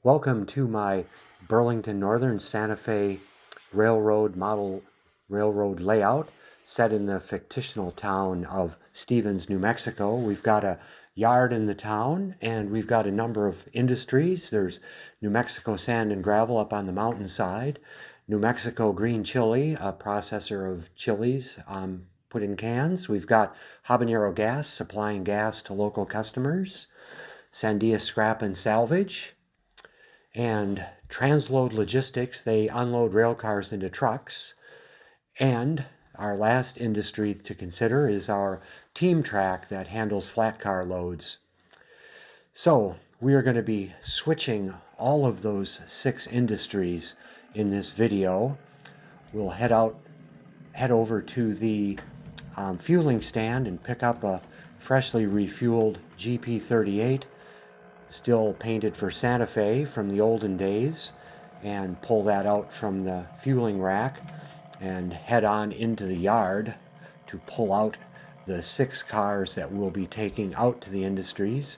Welcome to my Burlington Northern Santa Fe Railroad model railroad layout set in the fictional town of Stevens, New Mexico. We've got a yard in the town and we've got a number of industries. There's New Mexico Sand and Gravel up on the mountainside, New Mexico Green Chili, a processor of chilies put in cans. We've got Habanero Gas supplying gas to local customers, Sandia Scrap and Salvage, and Transload Logistics. They unload rail cars into trucks. And our last industry to consider is our Team Track that handles flat car loads. So we are going to be switching all of those 6 industries in this video. We'll head over to the fueling stand and pick up a freshly refueled GP38, still painted for Santa Fe from the olden days, and pull that out from the fueling rack and head on into the yard to pull out the 6 cars that we'll be taking out to the industries.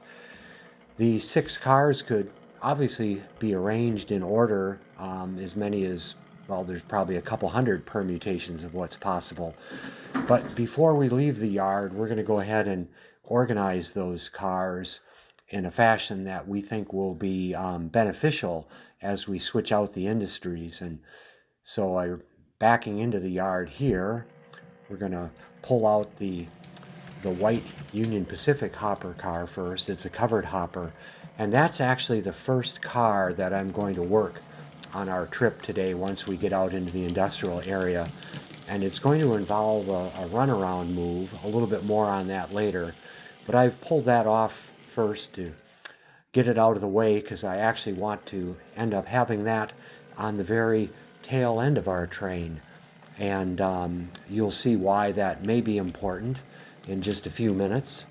The 6 cars could obviously be arranged in order, as many as, well, there's probably a couple hundred permutations of what's possible. But before we leave the yard, we're going to go ahead and organize those cars in a fashion that we think will be beneficial as we switch out the industries. And so I'm backing into the yard here. We're going to pull out the white Union Pacific hopper car first. It's a covered hopper, and that's actually the first car that I'm going to work on our trip today once we get out into the industrial area. And it's going to involve a runaround move, a little bit more on that later. But I've pulled that off first to get it out of the way because I actually want to end up having that on the very tail end of our train. And you'll see why that may be important in just a few minutes.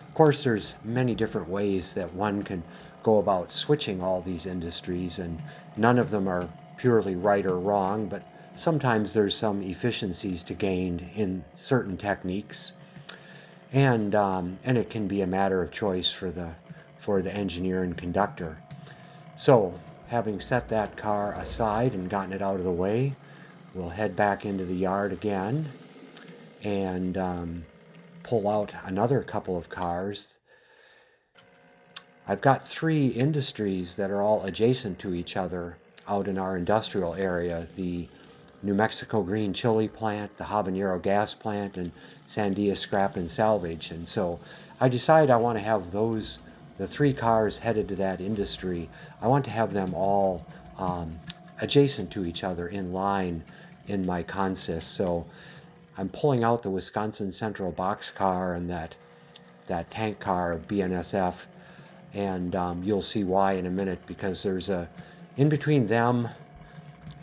Of course, there's many different ways that one can go about switching all these industries, and none of them are purely right or wrong, but sometimes there's some efficiencies to gain in certain techniques. And it can be a matter of choice for the engineer and conductor. So, having set that car aside and gotten it out of the way, we'll head back into the yard again and pull out another couple of cars. I've got 3 industries that are all adjacent to each other out in our industrial area: the New Mexico Green Chili plant, the Habanero Gas plant, and Sandia Scrap and Salvage. And so I decided I want to have the 3 cars headed to that industry. I want to have them all adjacent to each other in line in my consist. So I'm pulling out the Wisconsin Central boxcar and that tank car of BNSF, and you'll see why in a minute, because there's in between them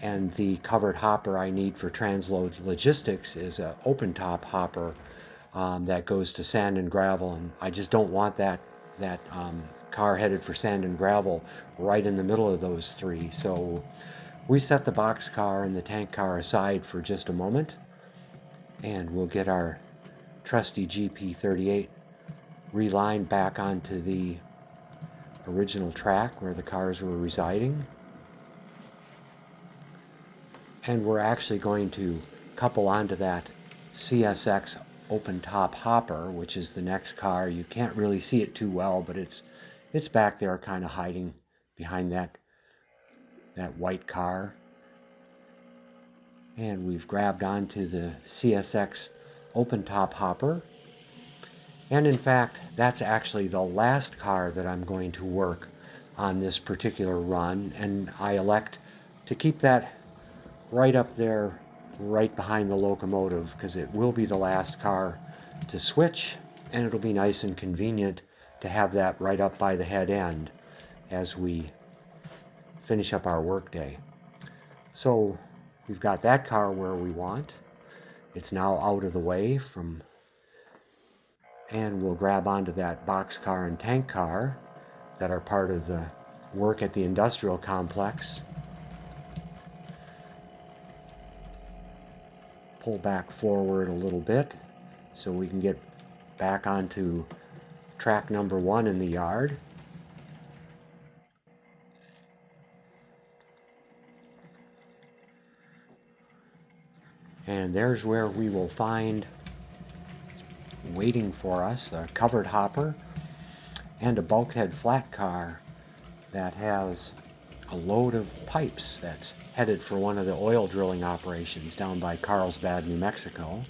and the covered hopper I need for transload logistics is an open top hopper that goes to sand and gravel, and I just don't want that car headed for sand and gravel right in the middle of those 3. So we set the boxcar and the tank car aside for just a moment, and we'll get our trusty GP38 relined back onto the original track where the cars were residing. And we're actually going to couple onto that CSX open top hopper, which is the next car. You can't really see it too well, but it's back there kind of hiding behind that white car. And we've grabbed onto the CSX open top hopper. And in fact, that's actually the last car that I'm going to work on this particular run, and I elect to keep that right up there, right behind the locomotive, because it will be the last car to switch, and it'll be nice and convenient to have that right up by the head end as we finish up our workday. So we've got that car where we want. It's now out of the way and we'll grab onto that boxcar and tank car that are part of the work at the industrial complex. Pull back forward a little bit so we can get back onto track number 1 in the yard. And there's where we will find, waiting for us, a covered hopper and a bulkhead flat car that has a load of pipes that's headed for one of the oil drilling operations down by Carlsbad, New Mexico.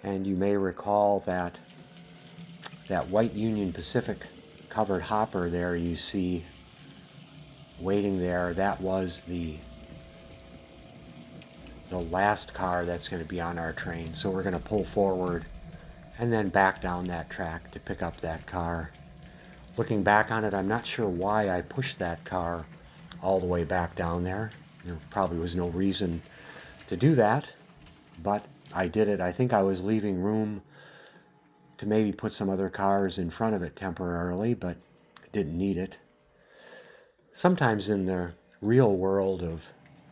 And you may recall that white Union Pacific covered hopper there you see waiting there, that was the last car that's going to be on our train. So we're going to pull forward and then back down that track to pick up that car. Looking back on it, I'm not sure why I pushed that car all the way back down there. There probably was no reason to do that, but I did it. I think I was leaving room to maybe put some other cars in front of it temporarily, but didn't need it. Sometimes in the real world of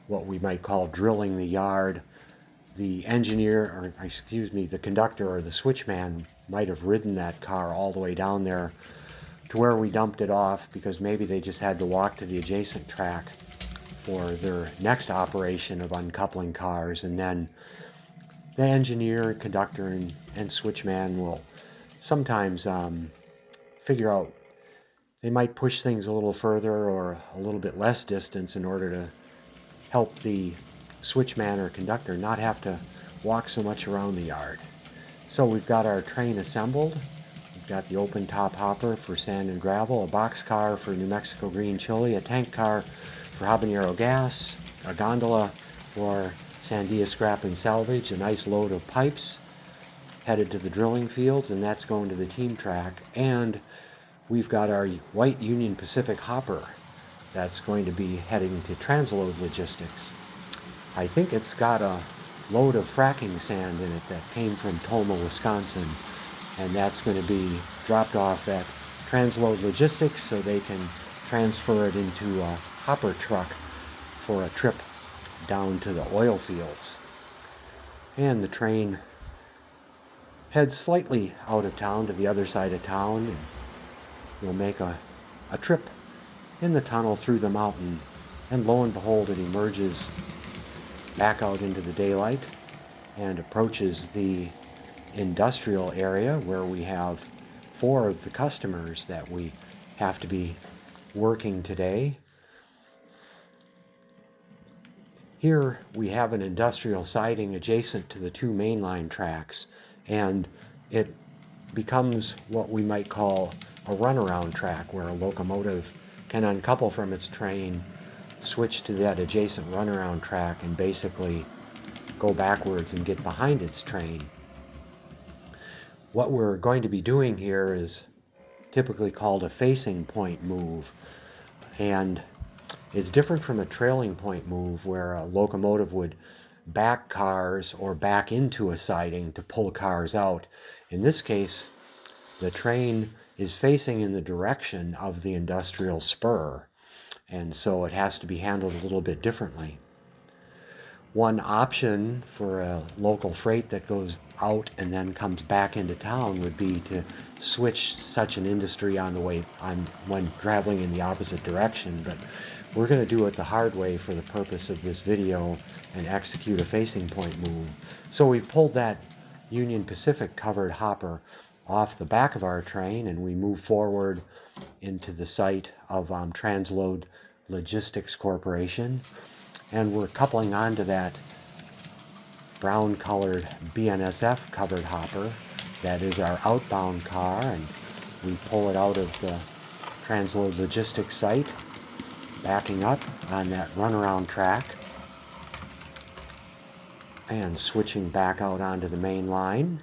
what we might call drilling the yard, the engineer, or excuse me, the conductor or the switchman might have ridden that car all the way down there to where we dumped it off, because maybe they just had to walk to the adjacent track for their next operation of uncoupling cars, and then the engineer, conductor, and switchman will sometimes figure out, they might push things a little further or a little bit less distance in order to help the switchman or conductor not have to walk so much around the yard. So we've got our train assembled. We've got the open top hopper for sand and gravel, a box car for New Mexico green chili, a tank car for habanero gas, a gondola for Sandia scrap and salvage, a nice load of pipes headed to the drilling fields, and that's going to the team track. And we've got our white Union Pacific hopper that's going to be heading to transload logistics. I think it's got a load of fracking sand in it that came from Toma, Wisconsin, and that's going to be dropped off at transload logistics so they can transfer it into a hopper truck for a trip down to the oil fields. And the train heads slightly out of town to the other side of town, and we'll make a trip in the tunnel through the mountain, and lo and behold, it emerges back out into the daylight and approaches the industrial area where we have 4 of the customers that we have to be working today. Here we have an industrial siding adjacent to the 2 mainline tracks, and it becomes what we might call a runaround track, where a locomotive can uncouple from its train, switch to that adjacent runaround track, and basically go backwards and get behind its train. What we're going to be doing here is typically called a facing point move, and it's different from a trailing point move where a locomotive would back cars or back into a siding to pull cars out. In this case, the train is facing in the direction of the industrial spur, and so it has to be handled a little bit differently. One option for a local freight that goes out and then comes back into town would be to switch such an industry on the way when traveling in the opposite direction, but we're going to do it the hard way for the purpose of this video and execute a facing point move. So we've pulled that Union Pacific covered hopper off the back of our train, and we move forward into the site of Transload Logistics Corporation, and we're coupling onto that brown colored BNSF covered hopper that is our outbound car, and we pull it out of the Transload Logistics site, backing up on that runaround track and switching back out onto the main line,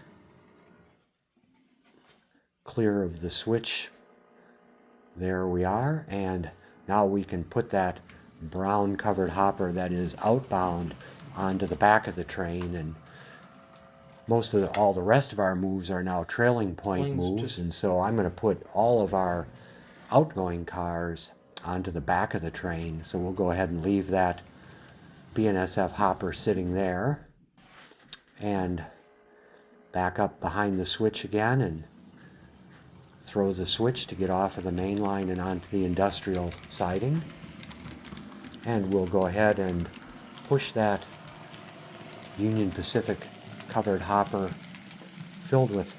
clear of the switch. There we are, and now we can put that brown covered hopper that is outbound onto the back of the train, and all the rest of our moves are now trailing point moves, and so I'm going to put all of our outgoing cars onto the back of the train. So we'll go ahead and leave that BNSF hopper sitting there and back up behind the switch again and throw the switch to get off of the main line and onto the industrial siding. And we'll go ahead and push that Union Pacific covered hopper filled with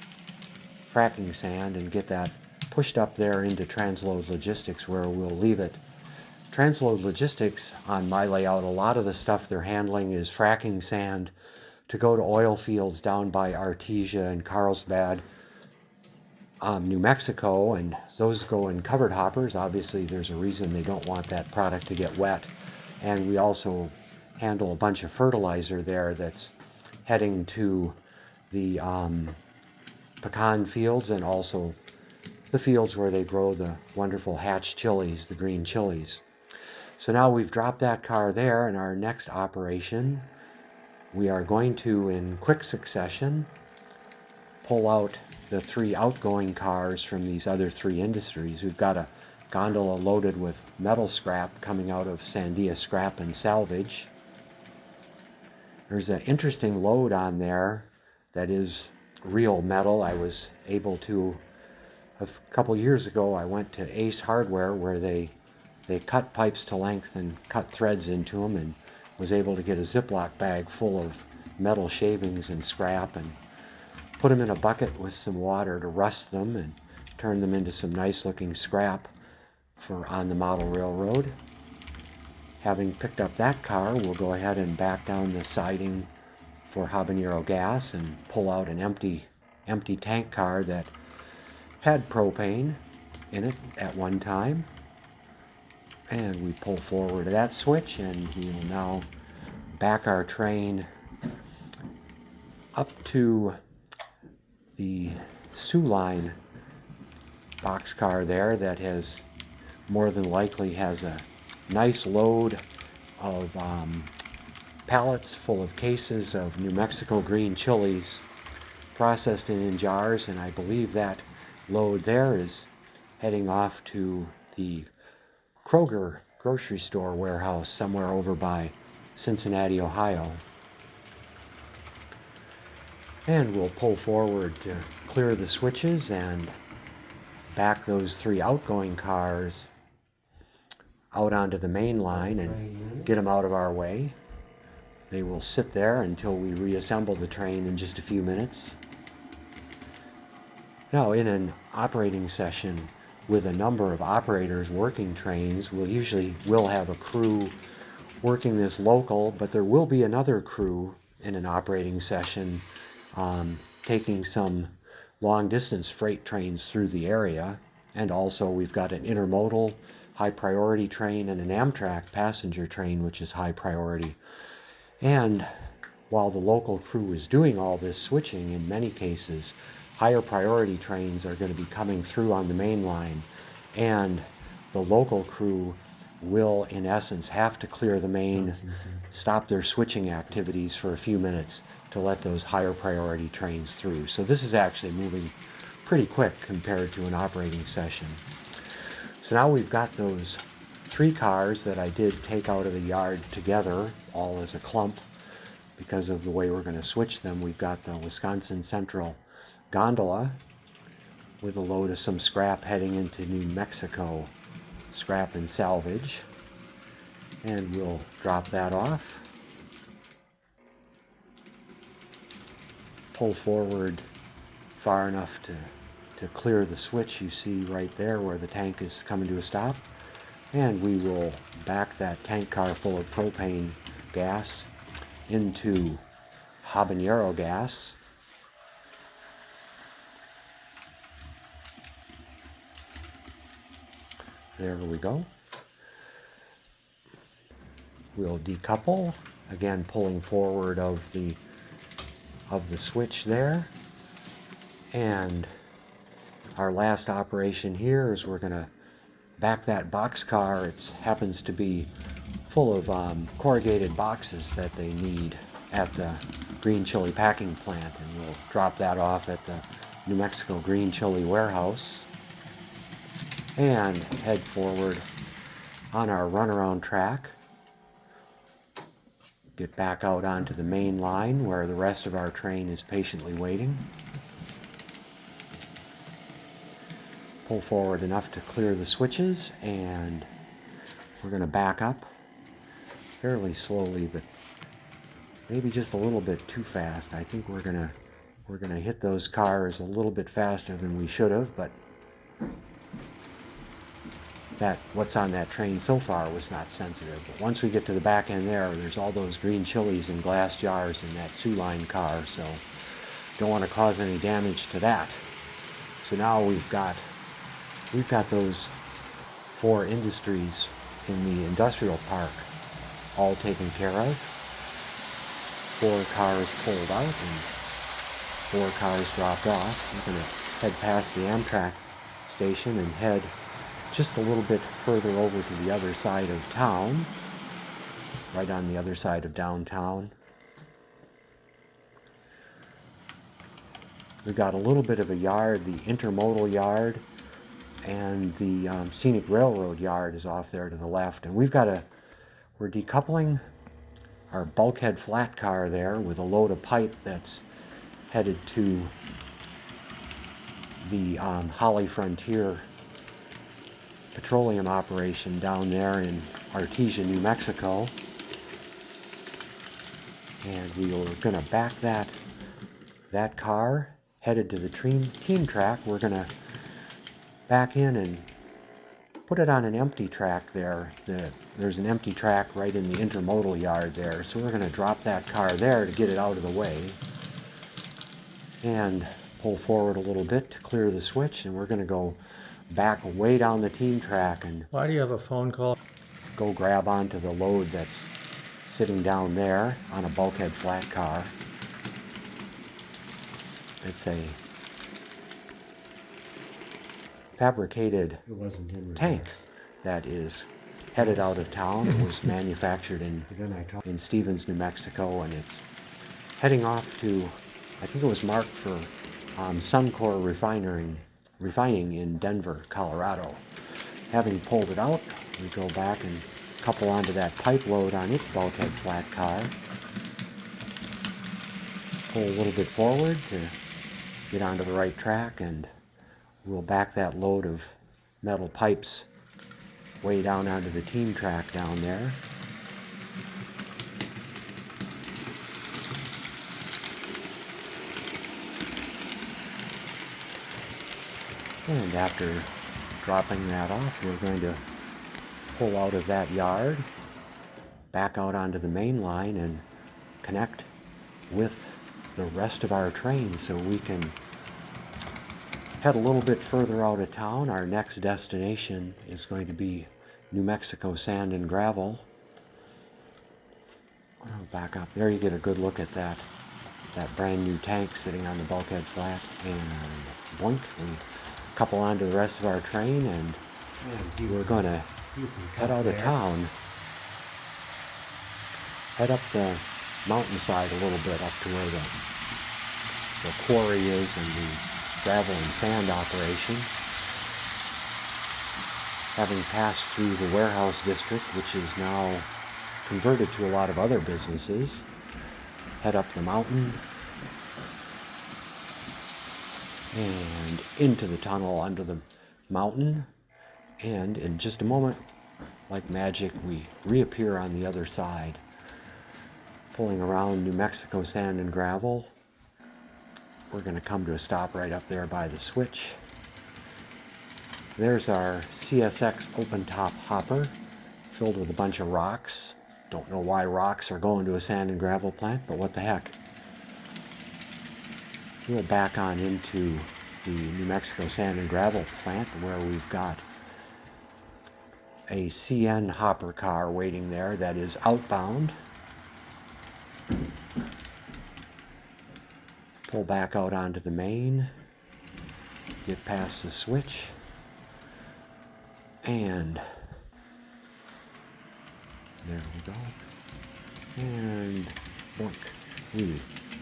fracking sand and get that pushed up there into Transload Logistics, where we'll leave it. Transload Logistics, on my layout, a lot of the stuff they're handling is fracking sand to go to oil fields down by Artesia and Carlsbad, New Mexico, and those go in covered hoppers. Obviously, there's a reason they don't want that product to get wet. And we also handle a bunch of fertilizer there that's heading to the pecan fields and also the fields where they grow the wonderful hatch chilies, the green chilies. So now we've dropped that car there. In our next operation, we are going to, in quick succession, pull out the 3 outgoing cars from these other 3 industries. We've got a gondola loaded with metal scrap coming out of Sandia Scrap and Salvage. There's an interesting load on there that is real metal. I was able to, a couple years ago, I went to Ace Hardware where they cut pipes to length and cut threads into them, and was able to get a Ziploc bag full of metal shavings and scrap and put them in a bucket with some water to rust them and turn them into some nice looking scrap for on the model railroad. Having picked up that car, we'll go ahead and back down the siding for habanero gas and pull out an empty tank car that had propane in it at one time. And we pull forward that switch, and we will now back our train up to the Sioux Line boxcar there that has more than likely has a nice load of pallets full of cases of New Mexico green chilies processed in jars, and I believe that load there is heading off to the Kroger grocery store warehouse somewhere over by Cincinnati, Ohio. And we'll pull forward to clear the switches and back those 3 outgoing cars out onto the main line and get them out of our way. They will sit there until we reassemble the train in just a few minutes. Now, in an operating session with a number of operators working trains, we'll have a crew working this local, but there will be another crew in an operating session taking some long distance freight trains through the area. And also we've got an intermodal high priority train and an Amtrak passenger train, which is high priority. And while the local crew is doing all this switching, in many cases, higher priority trains are going to be coming through on the main line, and the local crew will, in essence, have to clear the main, stop their switching activities for a few minutes to let those higher priority trains through. So this is actually moving pretty quick compared to an operating session. So now we've got those 3 cars that I did take out of the yard together, all as a clump, because of the way we're going to switch them. We've got the Wisconsin Central gondola with a load of some scrap heading into New Mexico Scrap and Salvage, and we'll drop that off, pull forward far enough to clear the switch you see right there where the tank is coming to a stop, and we will back that tank car full of propane gas into habanero gas. There we go. We'll decouple, again pulling forward of the switch there. And our last operation here is we're going to back that boxcar. It happens to be full of corrugated boxes that they need at the green chili packing plant, and we'll drop that off at the New Mexico green chili warehouse and head forward on our runaround track, get back out onto the main line where the rest of our train is patiently waiting. pull forward enough to clear the switches, and we're going to back up fairly slowly, but maybe just a little bit too fast. I think we're gonna hit those cars a little bit faster than we should have, but what's on that train so far was not sensitive. But once we get to the back end there's all those green chilies in glass jars in that Sioux Line car, so don't want to cause any damage to that. So now we've got those 4 industries in the industrial park all taken care of. 4 cars pulled out and 4 cars dropped off. I'm going to head past the Amtrak station and head just a little bit further over to the other side of town, right on the other side of downtown. We've got a little bit of a yard, the intermodal yard, and the scenic railroad yard is off there to the left. And we're decoupling our bulkhead flat car there with a load of pipe that's headed to the Holly Frontier petroleum operation down there in Artesia, New Mexico. And we are going to back that car headed to the team track. We're going to back in and put it on an empty track there. There's an empty track right in the intermodal yard there, so we're going to drop that car there to get it out of the way and pull forward a little bit to clear the switch, and we're going to go back way down the team track and Why do you have a phone call? go grab onto the load that's sitting down there on a bulkhead flat car. It's a fabricated tank that is headed out of town. It was manufactured in Stevens, New Mexico, and it's heading off to, I think it was marked for Suncor refining in Denver, Colorado. Having pulled it out, we go back and couple onto that pipe load on its bulkhead flat car. Pull a little bit forward to get onto the right track, and we'll back that load of metal pipes way down onto the team track down there. And after dropping that off, we're going to pull out of that yard, back out onto the main line, and connect with the rest of our train so we can head a little bit further out of town. Our next destination is going to be New Mexico Sand and Gravel. I'll back up there. You get a good look at that brand new tank sitting on the bulkhead flat, and boink, we couple onto the rest of our train, and we're going to head out of town, head up the mountainside a little bit up to where the quarry is and the gravel and sand operation. Having passed through the warehouse district, which is now converted to a lot of other businesses, head up the mountain and into the tunnel under the mountain, and in just a moment, like magic, we reappear on the other side, pulling around New Mexico Sand and Gravel. We're going to come to a stop right up there by the switch. There's our CSX open top hopper filled with a bunch of rocks. Don't know why rocks are going to a sand and gravel plant, but what the heck. We'll back on into the New Mexico Sand and Gravel plant, where we've got a CN hopper car waiting there that is outbound. Pull back out onto the main, get past the switch, and there we go. And boink. We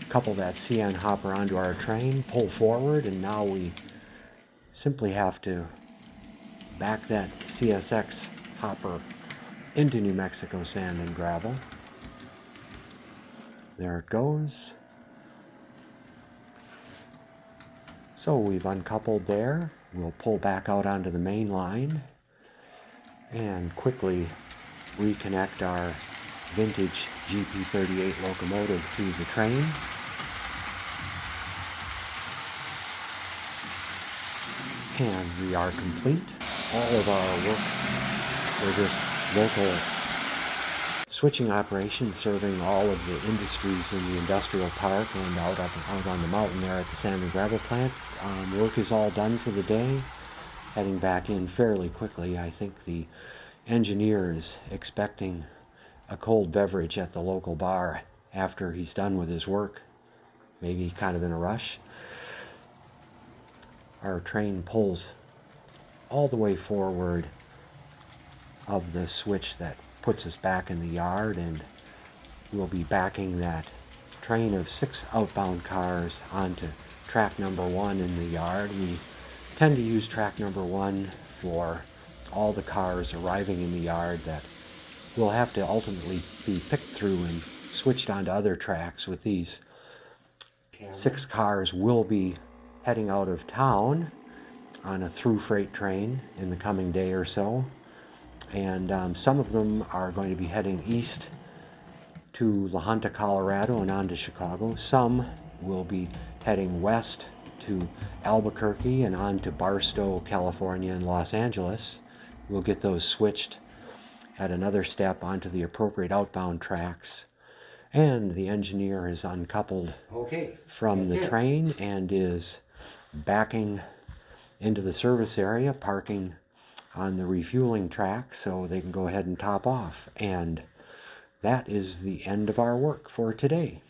couple that CN hopper onto our train, pull forward, and now we simply have to back that CSX hopper into New Mexico Sand and Gravel. There it goes. So we've uncoupled there, We'll pull back out onto the main line and quickly reconnect our vintage GP38 locomotive to the train. And we are complete. All of our work for this local switching operation, serving all of the industries in the industrial park and out on the mountain there at the sand and gravel plant. Work is all done for the day. Heading back in fairly quickly. I think the engineer is expecting a cold beverage at the local bar after he's done with his work. Maybe kind of in a rush. Our train pulls all the way forward of the switch that puts us back in the yard, and we'll be backing that train of 6 outbound cars onto track number 1 in the yard. We tend to use track number 1 for all the cars arriving in the yard that will have to ultimately be picked through and switched onto other tracks. With these 6 cars will be heading out of town on a through freight train in the coming day or so. And some of them are going to be heading east to La Junta, Colorado and on to Chicago. Some will be heading west to Albuquerque and on to Barstow, California and Los Angeles. We'll get those switched at another step onto the appropriate outbound tracks. And the engineer is uncoupled from the train and is backing into the service area, parking on the refueling track so they can go ahead and top off. And that is the end of our work for today.